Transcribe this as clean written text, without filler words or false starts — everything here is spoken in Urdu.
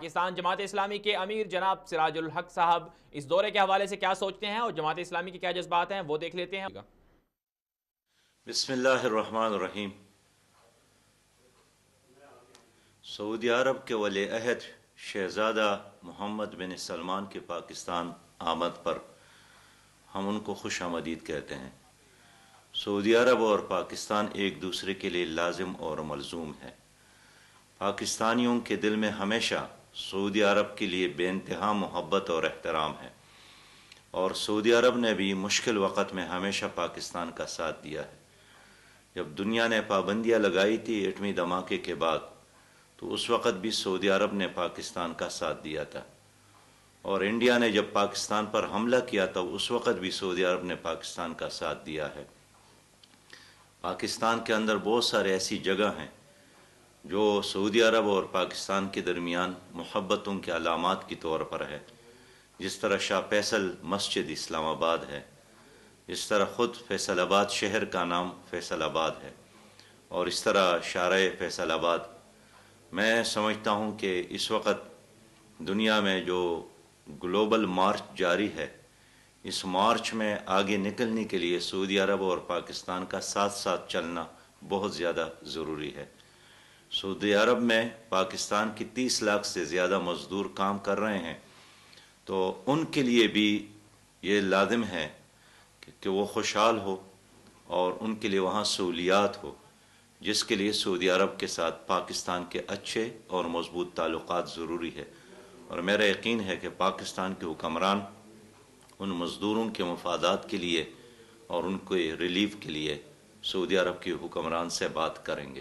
پاکستان جماعت اسلامی کے امیر جناب سراج الحق صاحب اس دورے کے حوالے سے کیا سوچتے ہیں اور جماعت اسلامی کے کیا جذبات ہیں وہ دیکھ لیتے ہیں۔ بسم اللہ الرحمن الرحیم۔ سعودی عرب کے ولی عہد شہزادہ محمد بن سلمان کے پاکستان آمد پر ہم ان کو خوش آمدید کہتے ہیں۔ سعودی عرب اور پاکستان ایک دوسرے کے لیے لازم اور ملزوم ہے۔ پاکستانیوں کے دل میں ہمیشہ سعودی عرب کے لیے بے انتہا محبت اور احترام ہے، اور سعودی عرب نے بھی مشکل وقت میں ہمیشہ پاکستان کا ساتھ دیا ہے۔ جب دنیا نے پابندیاں لگائی تھی ایٹمی دھماکے کے بعد، تو اس وقت بھی سعودی عرب نے پاکستان کا ساتھ دیا تھا، اور انڈیا نے جب پاکستان پر حملہ کیا تھا اس وقت بھی سعودی عرب نے پاکستان کا ساتھ دیا ہے۔ پاکستان کے اندر بہت سارے ایسی جگہ ہیں جو سعودی عرب اور پاکستان کے درمیان محبتوں کے علامات کی طور پر ہے، جس طرح شاہ فیصل مسجد اسلام آباد ہے، جس طرح خود فیصل آباد شہر کا نام فیصل آباد ہے، اور اس طرح شارع فیصل آباد۔ میں سمجھتا ہوں کہ اس وقت دنیا میں جو گلوبل مارچ جاری ہے، اس مارچ میں آگے نکلنے کے لیے سعودی عرب اور پاکستان کا ساتھ ساتھ چلنا بہت زیادہ ضروری ہے۔ سعودی عرب میں پاکستان کی 30 لاکھ سے زیادہ مزدور کام کر رہے ہیں، تو ان کے لیے بھی یہ لازم ہے کہ وہ خوشحال ہو اور ان کے لیے وہاں سہولیات ہو، جس کے لیے سعودی عرب کے ساتھ پاکستان کے اچھے اور مضبوط تعلقات ضروری ہے۔ اور میرا یقین ہے کہ پاکستان کے حکمران ان مزدوروں کے مفادات کے لیے اور ان کے ریلیف کے لیے سعودی عرب کے حکمران سے بات کریں گے۔